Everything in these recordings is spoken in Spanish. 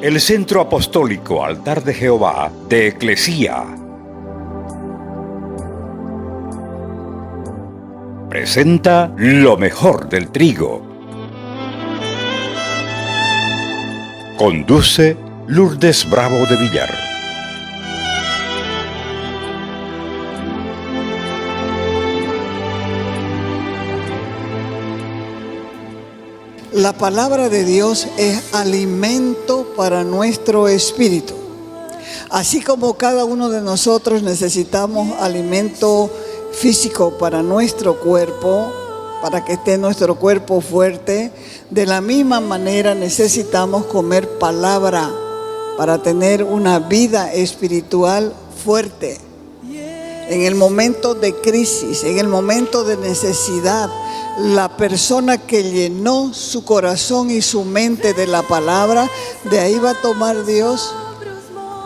el Centro Apostólico Altar de Jehová de Eclesía presenta lo mejor del trigo. Conduce Lourdes Bravo de Villar. La palabra de Dios es alimento para nuestro espíritu. Así como cada uno de nosotros necesitamos alimento físico para nuestro cuerpo, para que esté nuestro cuerpo fuerte, de la misma manera necesitamos comer palabra para tener una vida espiritual fuerte. En el momento de crisis, en el momento de necesidad, la persona que llenó su corazón y su mente de la palabra, de ahí va a tomar Dios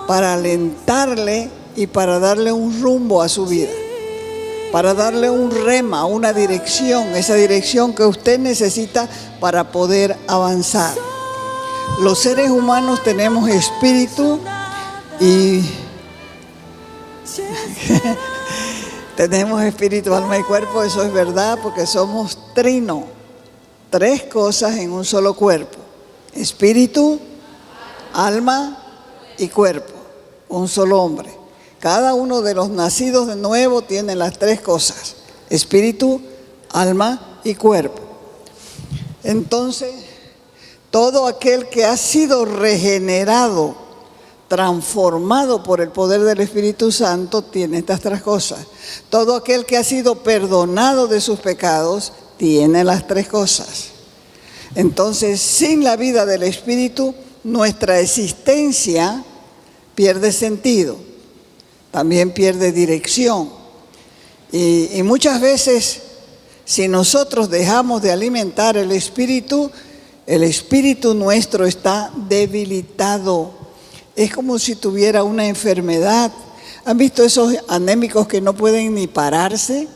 para alentarle y para darle un rumbo a su vida, para darle un rema, una dirección, esa dirección que usted necesita para poder avanzar. Los seres humanos tenemos espíritu y tenemos espíritu, alma y cuerpo. Eso es verdad, porque somos trino, tres cosas en un solo cuerpo: espíritu, alma y cuerpo, un solo hombre. Cada uno de los nacidos de nuevo tiene las tres cosas: espíritu, alma y cuerpo. Entonces, todo aquel que ha sido regenerado, transformado por el poder del Espíritu Santo, tiene estas tres cosas. Todo aquel que ha sido perdonado de sus pecados tiene las tres cosas. Entonces, sin la vida del Espíritu, nuestra existencia pierde sentido, también pierde dirección. Y muchas veces, si nosotros dejamos de alimentar el espíritu nuestro está debilitado. Es como si tuviera una enfermedad. ¿Han visto esos anémicos que no pueden ni pararse?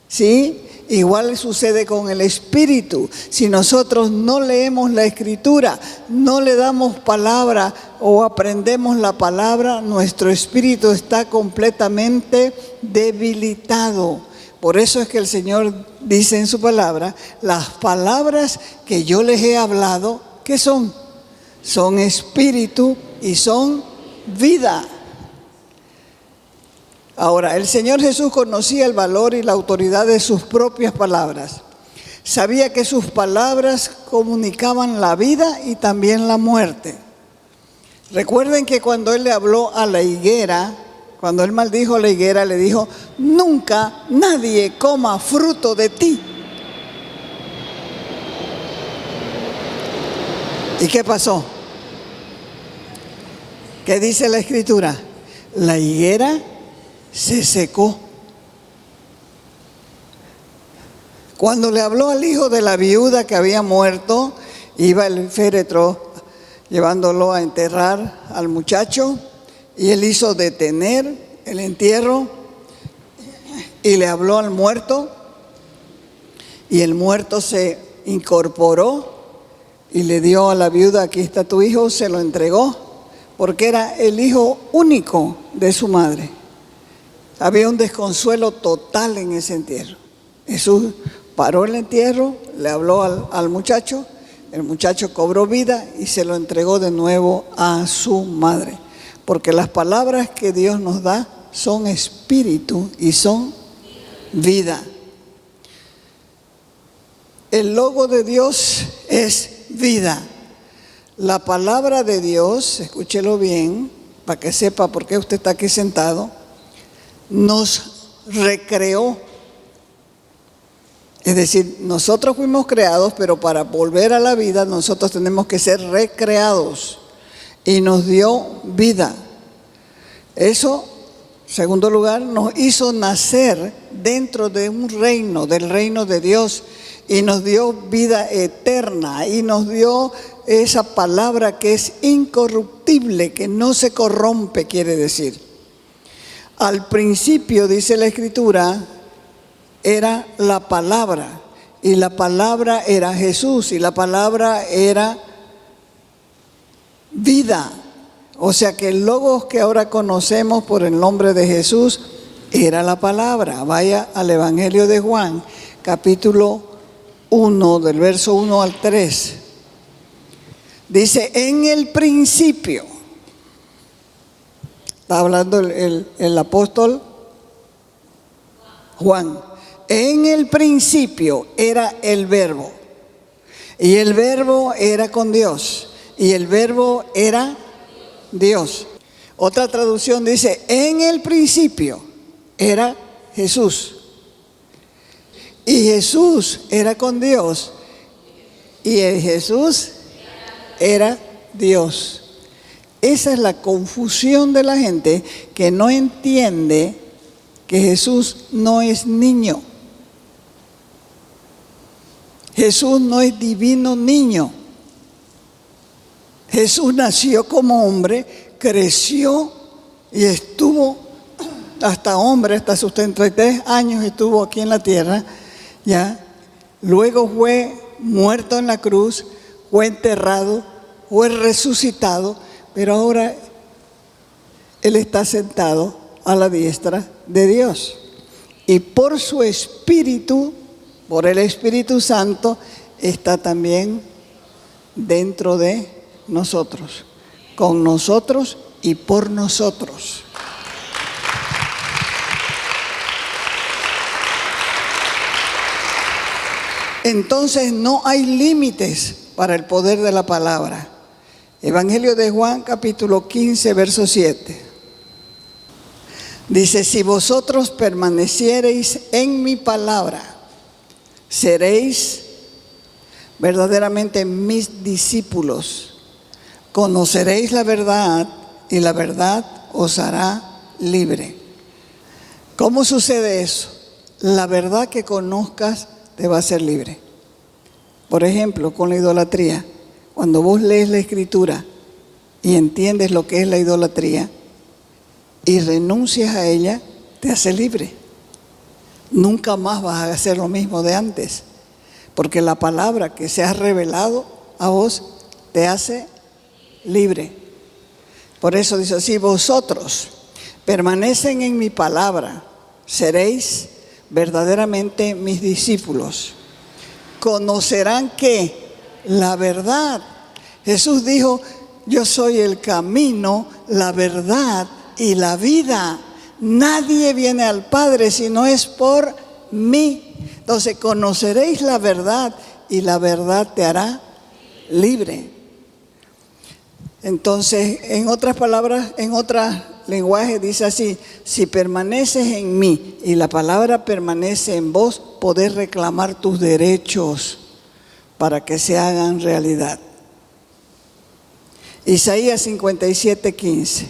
¿Sí? Igual sucede con el espíritu. Si nosotros no leemos la escritura, no le damos palabra o aprendemos la palabra, nuestro espíritu está completamente debilitado. Por eso es que el Señor dice en su palabra: las palabras que yo les he hablado, ¿qué son? Son espíritu y son vida. Ahora, el Señor Jesús conocía el valor y la autoridad de sus propias palabras. Sabía que sus palabras comunicaban la vida y también la muerte. Recuerden que cuando Él le habló a la higuera, cuando Él maldijo a la higuera, le dijo: nunca nadie coma fruto de ti. ¿Y qué pasó? ¿Qué dice la Escritura? La higuera se secó. Cuando le habló al hijo de la viuda que había muerto, iba el féretro llevándolo a enterrar al muchacho, y él hizo detener el entierro y le habló al muerto, y el muerto se incorporó y le dio a la viuda: aquí está tu hijo. Se lo entregó porque era el hijo único de su madre. Había un desconsuelo total en ese entierro. Jesús paró el entierro, le habló al muchacho, el muchacho cobró vida y se lo entregó de nuevo a su madre. Porque las palabras que Dios nos da son espíritu y son vida. El logo de Dios es vida. La palabra de Dios, escúchelo bien, para que sepa por qué usted está aquí sentado, nos recreó. Es decir, nosotros fuimos creados, pero para volver a la vida nosotros tenemos que ser recreados. Y nos dio vida. Eso, en segundo lugar, nos hizo nacer dentro de un reino, del reino de Dios, y nos dio vida eterna, y nos dio esa palabra que es incorruptible, que no se corrompe, quiere decir. Al principio, dice la Escritura, era la palabra, y la palabra era Jesús, y la palabra era vida. O sea que el logos que ahora conocemos por el nombre de Jesús era la palabra. Vaya al Evangelio de Juan, capítulo 1, del verso 1 al 3. Dice, en el principio, está hablando el apóstol Juan, en el principio era el verbo, y el verbo era con Dios, y el verbo era Dios. Otra traducción dice, en el principio era Jesús, y Jesús era con Dios, y el Jesús era Dios. Esa es la confusión de la gente que no entiende que Jesús no es niño. Jesús no es divino niño. Jesús nació como hombre, creció y estuvo hasta hombre, hasta sus 33 años estuvo aquí en la tierra, ¿ya? Luego fue muerto en la cruz, fue enterrado, fue resucitado, pero ahora Él está sentado a la diestra de Dios. Y por su Espíritu, por el Espíritu Santo, está también dentro de nosotros, con nosotros y por nosotros. Entonces no hay límites para el poder de la palabra. Evangelio de Juan, capítulo 15, verso 7. Dice, si vosotros permaneciereis en mi palabra, seréis verdaderamente mis discípulos. Conoceréis la verdad y la verdad os hará libre. ¿Cómo sucede eso? La verdad que conozcas te va a hacer libre. Por ejemplo, con la idolatría. Cuando vos lees la Escritura y entiendes lo que es la idolatría y renuncias a ella, te hace libre. Nunca más vas a hacer lo mismo de antes, porque la palabra que se ha revelado a vos te hace libre. Por eso dice así, vosotros permanecen en mi palabra, seréis verdaderamente mis discípulos. Conocerán que la verdad. Jesús dijo, yo soy el camino, la verdad y la vida. Nadie viene al Padre si no es por mí. Entonces conoceréis la verdad y la verdad te hará libre. Entonces, en otras palabras, en otro lenguaje dice así, si permaneces en mí y la palabra permanece en vos, podés reclamar tus derechos para que se hagan realidad. Isaías 57:15.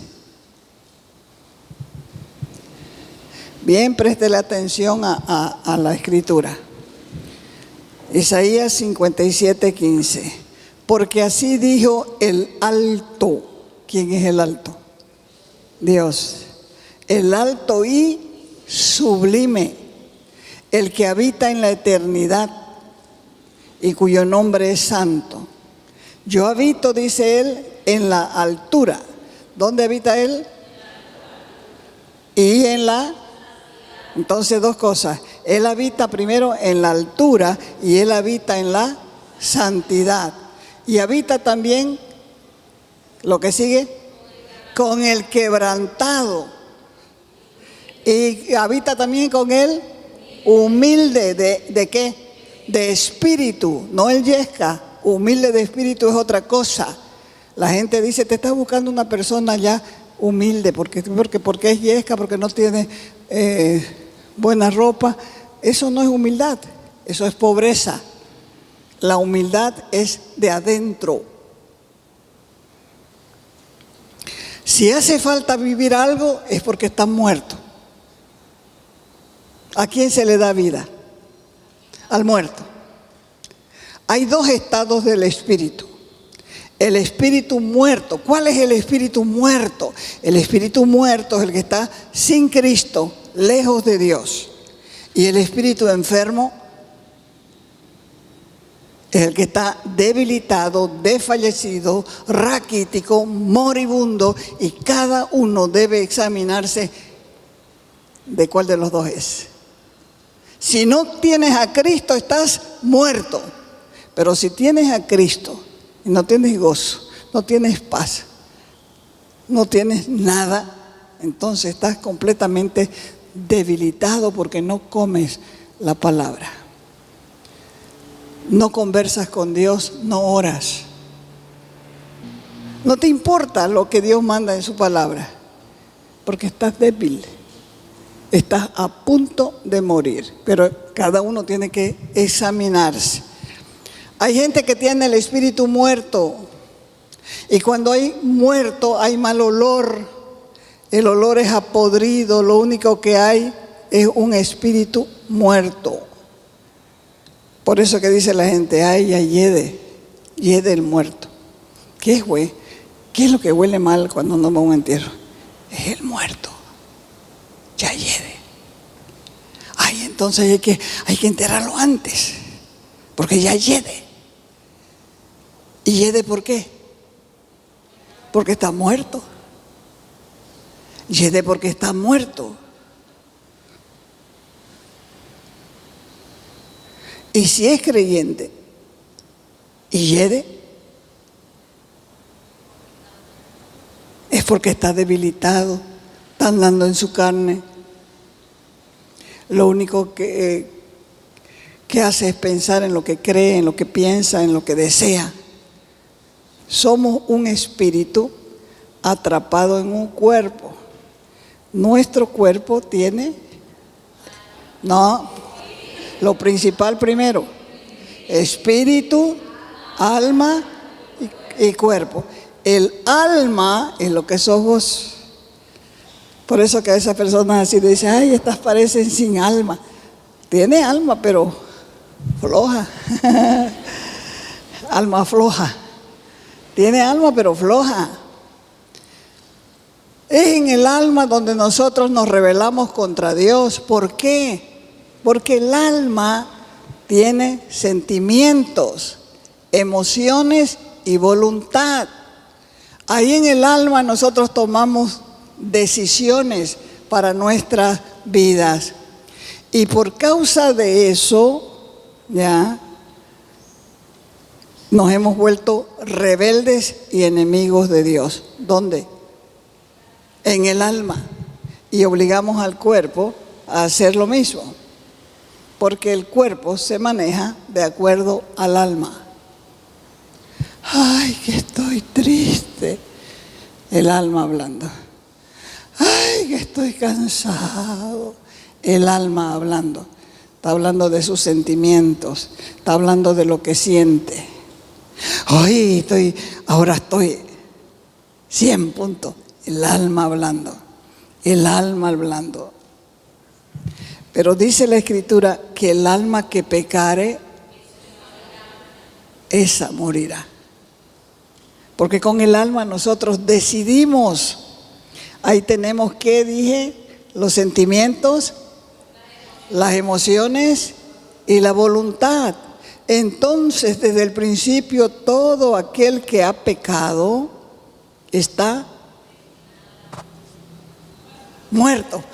Bien, préstele atención a la escritura. Isaías 57:15. Porque así dijo el alto. ¿Quién es el alto? Dios. El alto y sublime, el que habita en la eternidad y cuyo nombre es santo. Yo habito, dice él, en la altura. ¿Dónde habita él? Y en la... Entonces, dos cosas. Él habita primero en la altura y él habita en la santidad. Y habita también, lo que sigue, con el quebrantado. Y habita también con él humilde. ¿De qué? De espíritu, no el yesca. Humilde de espíritu es otra cosa. La gente dice, te estás buscando una persona ya humilde, porque es yesca, porque no tiene buena ropa. Eso no es humildad, eso es pobreza. La humildad es de adentro. Si hace falta vivir algo, es porque estás muerto. ¿A quién se le da vida? Al muerto. Hay dos estados del espíritu. El espíritu muerto. ¿Cuál es el espíritu muerto? El espíritu muerto es el que está sin Cristo, lejos de Dios. Y el espíritu enfermo es el que está debilitado, desfallecido, raquítico, moribundo, y cada uno debe examinarse de cuál de los dos es. Si no tienes a Cristo, estás muerto. Pero si tienes a Cristo y no tienes gozo, no tienes paz, no tienes nada, entonces estás completamente debilitado porque no comes la palabra. No conversas con Dios, no oras. No te importa lo que Dios manda en su palabra, porque estás débil. Estás a punto de morir, pero cada uno tiene que examinarse. Hay gente que tiene el espíritu muerto, y cuando hay muerto hay mal olor. El olor es apodrido, lo único que hay es un espíritu muerto. Por eso que dice la gente, ay, ya hiede el muerto. ¿Qué es, güey? ¿Qué es lo que huele mal cuando uno va a un entierro? Es el muerto. Ya hiede. Ay, entonces hay que enterrarlo antes, porque ya hiede. ¿Y hiede por qué? Porque está muerto. Hiede porque está muerto. Y si es creyente y hiede, es porque está debilitado, está andando en su carne. Lo único que hace es pensar en lo que cree, en lo que piensa, en lo que desea. Somos un espíritu atrapado en un cuerpo. Nuestro cuerpo tiene, lo principal primero, espíritu, alma y cuerpo. El alma es lo que sos vos. Por eso que a esas personas así le dicen, ay, estas parecen sin alma. Tiene alma, pero floja. Alma floja. Tiene alma, pero floja. Es en el alma donde nosotros nos rebelamos contra Dios. ¿Por qué? Porque el alma tiene sentimientos, emociones y voluntad. Ahí en el alma nosotros tomamos decisiones para nuestras vidas. Y por causa de eso, ya, nos hemos vuelto rebeldes y enemigos de Dios. ¿Dónde? En el alma. Y obligamos al cuerpo a hacer lo mismo. Porque el cuerpo se maneja de acuerdo al alma. Ay, que estoy triste. El alma hablando. Ay, que estoy cansado. El alma hablando. Está hablando de sus sentimientos. Está hablando de lo que siente. Ay, ahora estoy 100 puntos. El alma hablando. El alma hablando. Pero dice la Escritura que el alma que pecare, esa morirá. Porque con el alma nosotros decidimos. Ahí tenemos que, dije, los sentimientos, las emociones y la voluntad. Entonces, desde el principio, todo aquel que ha pecado está muerto.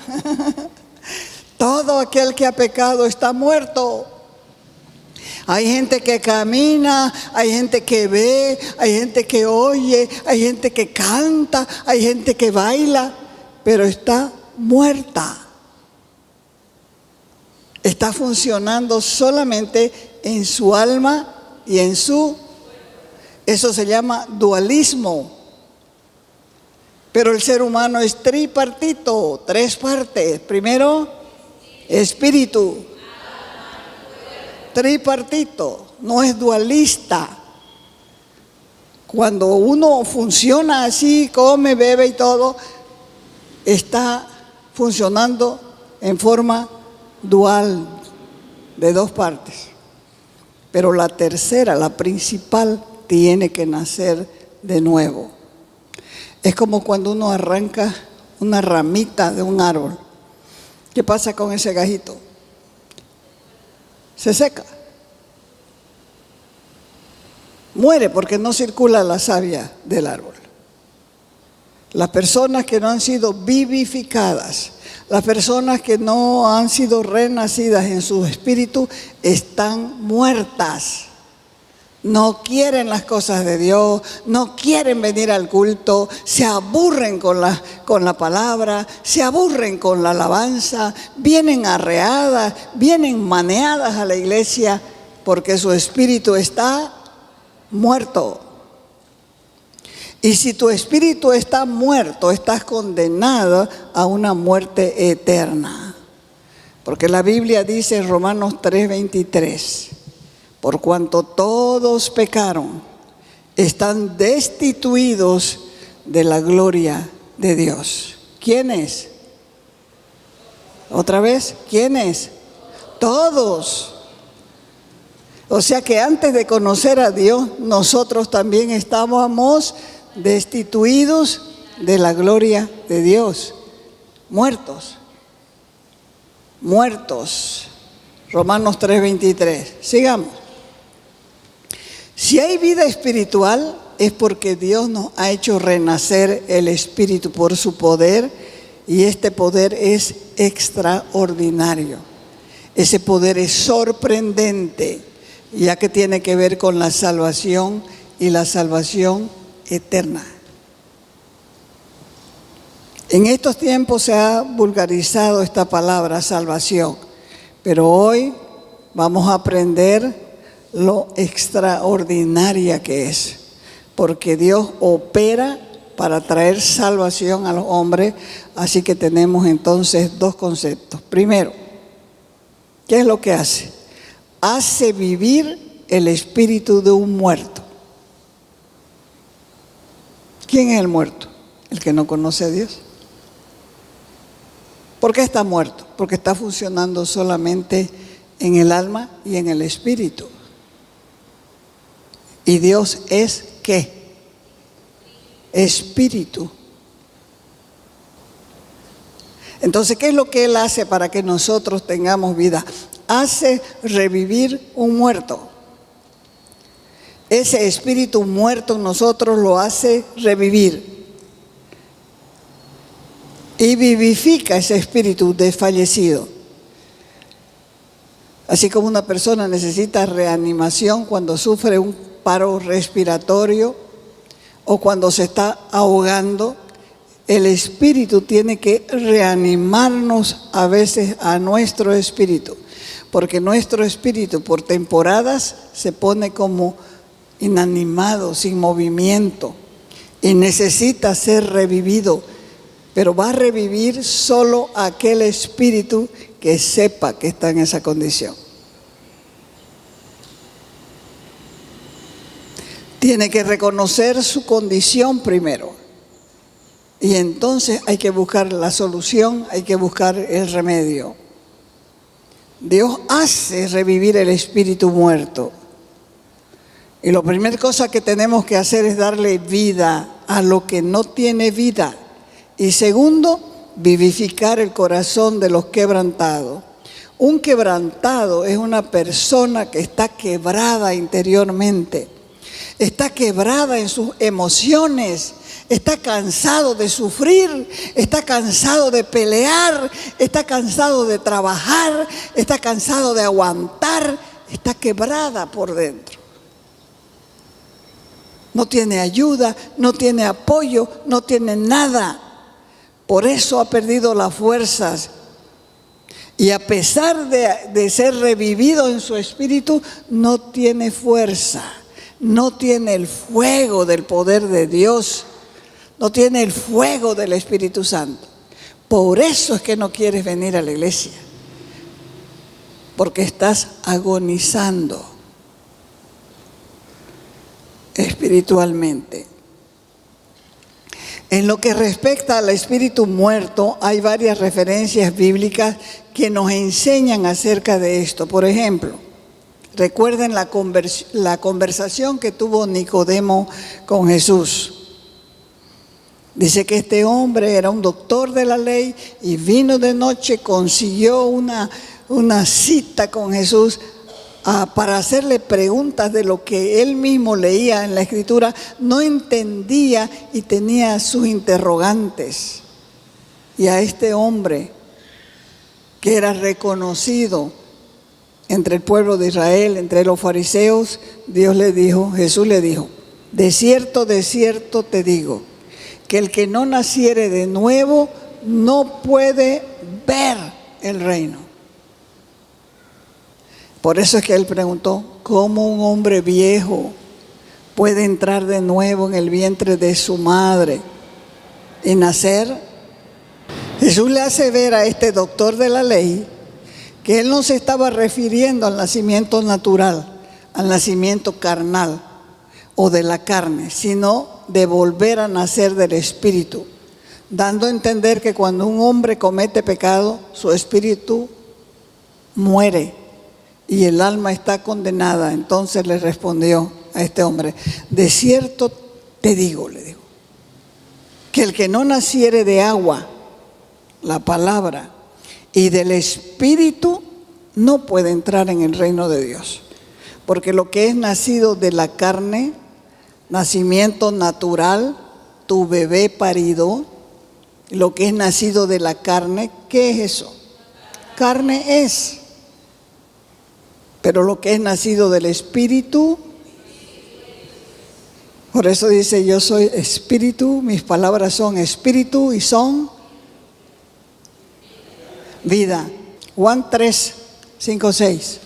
Todo aquel que ha pecado está muerto. Hay gente que camina, hay gente que ve, hay gente que oye, hay gente que canta, hay gente que baila, pero está muerta. Está funcionando solamente en su alma y en su... Eso se llama dualismo. Pero el ser humano es tripartito, 3 partes. Primero, espíritu. Tripartito, no es dualista. Cuando uno funciona así, come, bebe y todo, está funcionando en forma dual, de 2 partes. Pero la tercera, la principal, tiene que nacer de nuevo. Es como cuando uno arranca una ramita de un árbol. ¿Qué pasa con ese gajito? Se seca. Muere porque no circula la savia del árbol. Las personas que no han sido vivificadas, las personas que no han sido renacidas en su espíritu, están muertas. No quieren las cosas de Dios, no quieren venir al culto, se aburren con la palabra, se aburren con la alabanza, vienen arreadas, vienen maneadas a la iglesia porque su espíritu está muerto. Y si tu espíritu está muerto, estás condenado a una muerte eterna. Porque la Biblia dice en Romanos 3:23, por cuanto todos pecaron, están destituidos de la gloria de Dios. ¿Quiénes? ¿Otra vez? ¿Quiénes? Todos. O sea que antes de conocer a Dios, nosotros también estábamos destituidos de la gloria de Dios. Muertos. Muertos. Romanos 3:23. Sigamos. Si hay vida espiritual, es porque Dios nos ha hecho renacer el espíritu por su poder, y este poder es extraordinario. Ese poder es sorprendente, ya que tiene que ver con la salvación y la salvación eterna. En estos tiempos se ha vulgarizado esta palabra salvación, pero hoy vamos a aprender lo extraordinaria que es, porque Dios opera para traer salvación a los hombres. Así que tenemos entonces dos conceptos. Primero, ¿qué es lo que hace? Hace vivir el espíritu de un muerto. ¿Quién es el muerto? El que no conoce a Dios. ¿Por qué está muerto? Porque está funcionando solamente en el alma y en el espíritu. ¿Y Dios es qué? Espíritu. Entonces, ¿qué es lo que Él hace para que nosotros tengamos vida? Hace revivir un muerto. Ese espíritu muerto en nosotros lo hace revivir. Y vivifica ese espíritu desfallecido. Así como una persona necesita reanimación cuando sufre un paro respiratorio o cuando se está ahogando, el espíritu tiene que reanimarnos a veces a nuestro espíritu, porque nuestro espíritu por temporadas se pone como inanimado, sin movimiento, y necesita ser revivido, pero va a revivir solo aquel espíritu que sepa que está en esa condición. Tiene que reconocer su condición primero, y entonces hay que buscar la solución, hay que buscar el remedio. Dios hace revivir el espíritu muerto, y la primera cosa que tenemos que hacer es darle vida a lo que no tiene vida, y segundo, vivificar el corazón de los quebrantados. Un quebrantado es una persona que está quebrada interiormente, está quebrada en sus emociones, está cansado de sufrir, está cansado de pelear, está cansado de trabajar, está cansado de aguantar, está quebrada por dentro. No tiene ayuda, no tiene apoyo, no tiene nada. Por eso ha perdido las fuerzas. Y a pesar de ser revivido en su espíritu, no tiene fuerza. No tiene el fuego del poder de Dios, no tiene el fuego del Espíritu Santo. Por eso es que no quieres venir a la iglesia, porque estás agonizando espiritualmente. En lo que respecta al espíritu muerto, hay varias referencias bíblicas que nos enseñan acerca de esto. Por ejemplo, recuerden la conversación que tuvo Nicodemo con Jesús. Dice que este hombre era un doctor de la ley y vino de noche, consiguió una cita con Jesús para hacerle preguntas de lo que él mismo leía en la Escritura, no entendía y tenía sus interrogantes. Y a este hombre, que era reconocido entre el pueblo de Israel, entre los fariseos, Jesús le dijo, de cierto te digo, que el que no naciere de nuevo no puede ver el reino. Por eso es que él preguntó, ¿cómo un hombre viejo puede entrar de nuevo en el vientre de su madre y nacer? Jesús le hace ver a este doctor de la ley que él no se estaba refiriendo al nacimiento natural, al nacimiento carnal o de la carne, sino de volver a nacer del Espíritu, dando a entender que cuando un hombre comete pecado, su espíritu muere y el alma está condenada. Entonces le respondió a este hombre, de cierto te digo, le dijo, que el que no naciere de agua, la palabra, y del Espíritu, no puede entrar en el reino de Dios. Porque lo que es nacido de la carne, nacimiento natural, tu bebé parido, lo que es nacido de la carne, ¿qué es eso? Carne es. Pero lo que es nacido del Espíritu, por eso dice, yo soy Espíritu, mis palabras son Espíritu y son vida. Juan 3, 5, 6.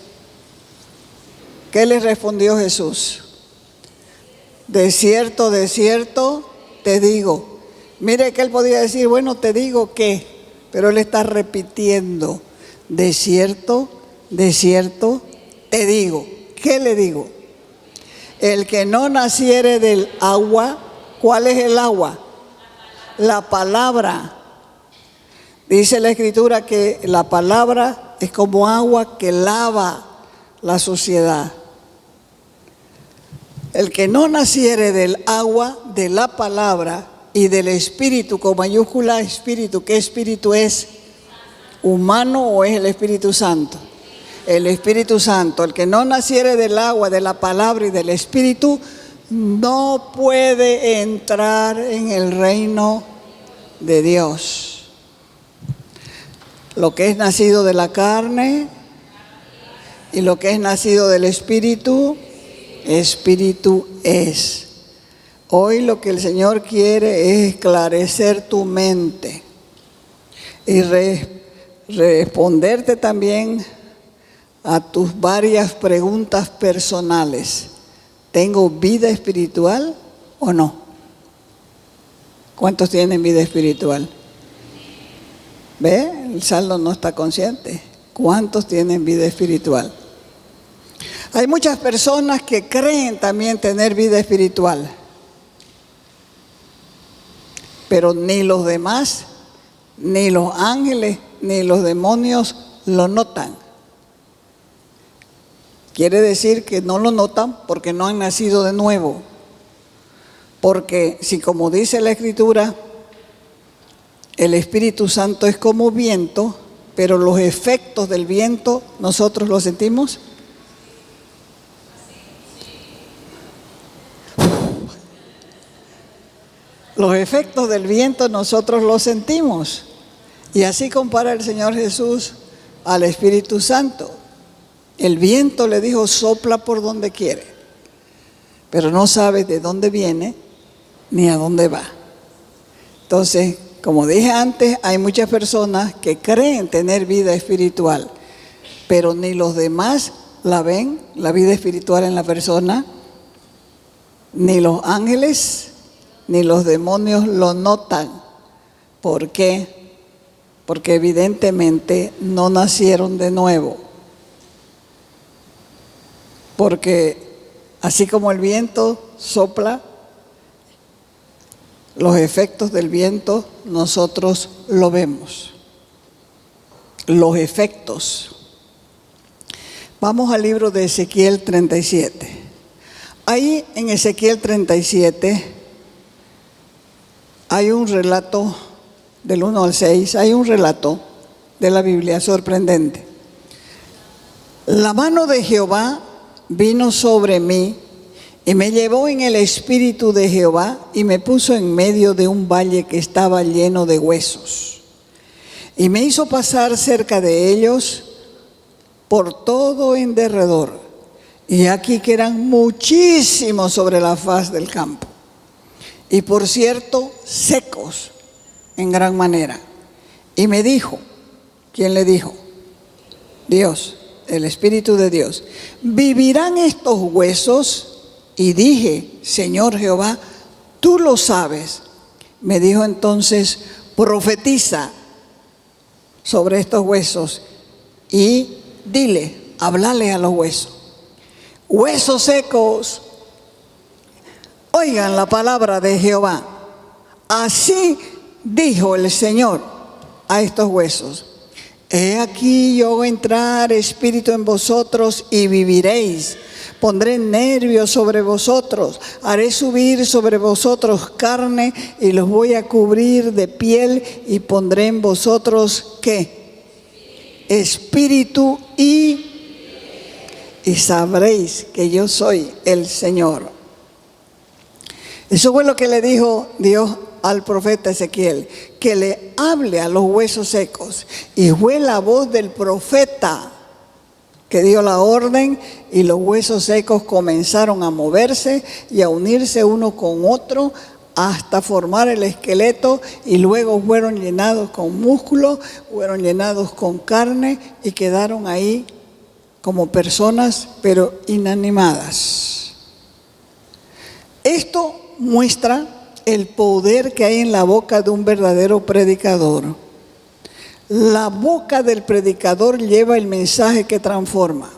¿Qué le respondió Jesús? De cierto te digo. Mire que él podía decir, bueno, te digo que, pero él está repitiendo, de cierto te digo. ¿Qué le digo? El que no naciere del agua, ¿cuál es el agua? La palabra. Dice la Escritura que la palabra es como agua que lava la suciedad. El que no naciere del agua, de la palabra y del Espíritu, con mayúscula Espíritu, ¿qué Espíritu es? ¿Humano o es el Espíritu Santo? El Espíritu Santo. El que no naciere del agua, de la palabra y del Espíritu, no puede entrar en el reino de Dios. Lo que es nacido de la carne y lo que es nacido del Espíritu, Espíritu es. Hoy lo que el Señor quiere es esclarecer tu mente y responderte también a tus varias preguntas personales. ¿Tengo vida espiritual o no? ¿Cuántos tienen vida espiritual? ¿Ve? El saldo no está consciente. ¿Cuántos tienen vida espiritual? Hay muchas personas que creen también tener vida espiritual, pero ni los demás, ni los ángeles, ni los demonios lo notan. Quiere decir que no lo notan porque no han nacido de nuevo. Porque si, como dice la Escritura, el Espíritu Santo es como viento, pero los efectos del viento nosotros los sentimos. Los efectos del viento nosotros los sentimos. Y así compara el Señor Jesús al Espíritu Santo. El viento, le dijo, sopla por donde quiere, pero no sabe de dónde viene ni a dónde va. Entonces, como dije antes, hay muchas personas que creen tener vida espiritual, pero ni los demás la ven, la vida espiritual en la persona, ni los ángeles, ni los demonios lo notan. ¿Por qué? Porque evidentemente no nacieron de nuevo. Porque así como el viento sopla, los efectos del viento nosotros lo vemos. Los efectos. Vamos al libro de Ezequiel 37. Ahí en Ezequiel 37 hay un relato del 1 al 6, hay un relato de la Biblia sorprendente. La mano de Jehová vino sobre mí y me llevó en el espíritu de Jehová y me puso en medio de un valle que estaba lleno de huesos. Y me hizo pasar cerca de ellos por todo en derredor. Y aquí que eran muchísimos sobre la faz del campo. Y por cierto, secos en gran manera. Y me dijo, ¿quién le dijo? Dios, el Espíritu de Dios. ¿Vivirán estos huesos? Y dije, Señor Jehová, tú lo sabes. Me dijo entonces, profetiza sobre estos huesos y dile, háblale a los huesos. Huesos secos, oigan la palabra de Jehová. Así dijo el Señor a estos huesos. He aquí yo hago entrar espíritu en vosotros y viviréis. Pondré nervios sobre vosotros, haré subir sobre vosotros carne y los voy a cubrir de piel y pondré en vosotros, ¿qué? Espíritu y sabréis que yo soy el Señor. Eso fue lo que le dijo Dios al profeta Ezequiel, que le hable a los huesos secos. Y fue la voz del profeta que dio la orden y los huesos secos comenzaron a moverse y a unirse uno con otro hasta formar el esqueleto y luego fueron llenados con músculo, fueron llenados con carne y quedaron ahí como personas pero inanimadas. Esto muestra el poder que hay en la boca de un verdadero predicador. La boca del predicador lleva el mensaje que transforma.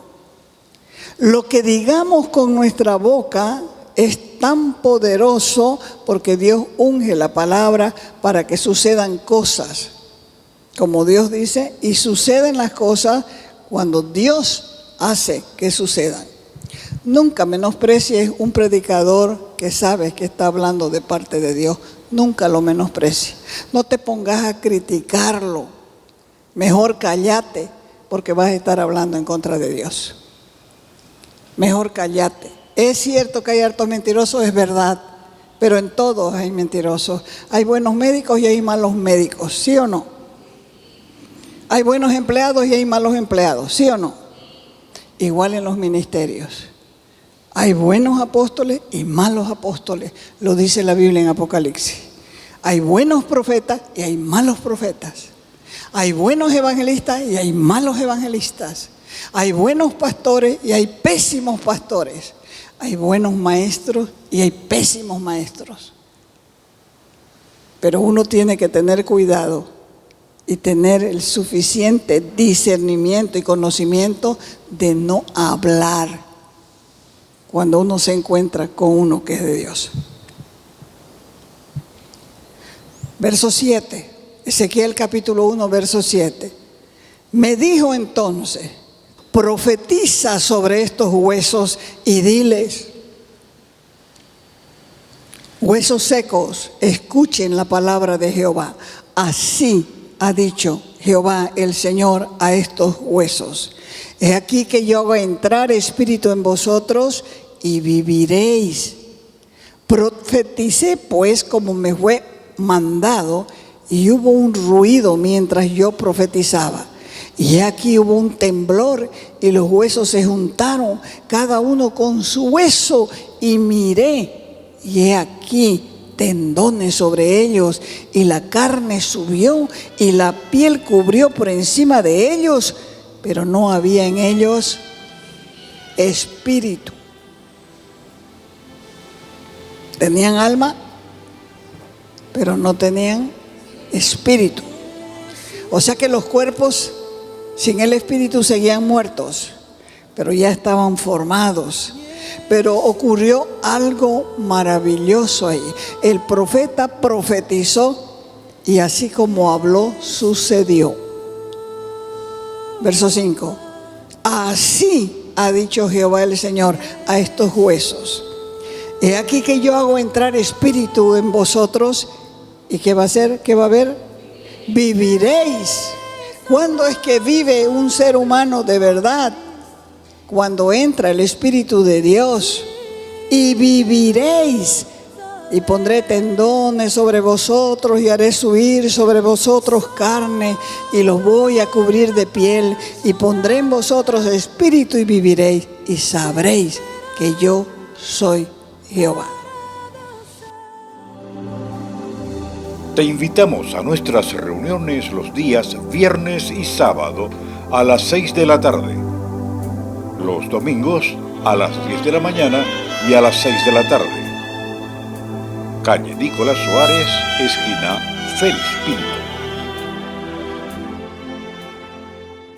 Lo que digamos con nuestra boca es tan poderoso porque Dios unge la palabra para que sucedan cosas, como Dios dice, y suceden las cosas cuando Dios hace que sucedan. Nunca menosprecies un predicador que sabes que está hablando de parte de Dios. Nunca lo menosprecies. No te pongas a criticarlo. Mejor cállate, porque vas a estar hablando en contra de Dios. Mejor cállate. Es cierto que hay hartos mentirosos, es verdad, pero en todos hay mentirosos. Hay buenos médicos y hay malos médicos, ¿sí o no? Hay buenos empleados y hay malos empleados, ¿sí o no? Igual en los ministerios. Hay buenos apóstoles y malos apóstoles, lo dice la Biblia en Apocalipsis. Hay buenos profetas y hay malos profetas. Hay buenos evangelistas y hay malos evangelistas. Hay buenos pastores y hay pésimos pastores. Hay buenos maestros y hay pésimos maestros. Pero uno tiene que tener cuidado y tener el suficiente discernimiento y conocimiento de no hablar cuando uno se encuentra con uno que es de Dios. Verso 7. Ezequiel capítulo 1, verso 7. Me dijo entonces, profetiza sobre estos huesos y diles, huesos secos, escuchen la palabra de Jehová. Así ha dicho Jehová el Señor a estos huesos. He aquí que yo hago entrar espíritu en vosotros y viviréis. Profeticé pues como me fue mandado. Y hubo un ruido mientras yo profetizaba. Y aquí hubo un temblor y los huesos se juntaron, cada uno con su hueso. Y miré, y he aquí tendones sobre ellos, y la carne subió, y la piel cubrió por encima de ellos, pero no había en ellos espíritu. Tenían alma, pero no tenían espíritu. O sea que los cuerpos sin el espíritu seguían muertos, pero ya estaban formados. Pero ocurrió algo maravilloso ahí. El profeta profetizó y así como habló, sucedió. Verso 5. Así ha dicho Jehová el Señor a estos huesos. He aquí que yo hago entrar espíritu en vosotros. ¿Y qué va a hacer? ¿Qué va a haber? Viviréis. ¿Cuándo es que vive un ser humano de verdad? cuando entra el Espíritu de Dios, y viviréis. Y pondré tendones sobre vosotros y haré subir sobre vosotros carne y los voy a cubrir de piel y pondré en vosotros espíritu y viviréis y sabréis que yo soy Jehová. Te invitamos a nuestras reuniones los días viernes y sábado a las 6 de la tarde. Los domingos a las 10 de la mañana y a las 6 de la tarde. Calle Nicolás Suárez, esquina Félix Pinto.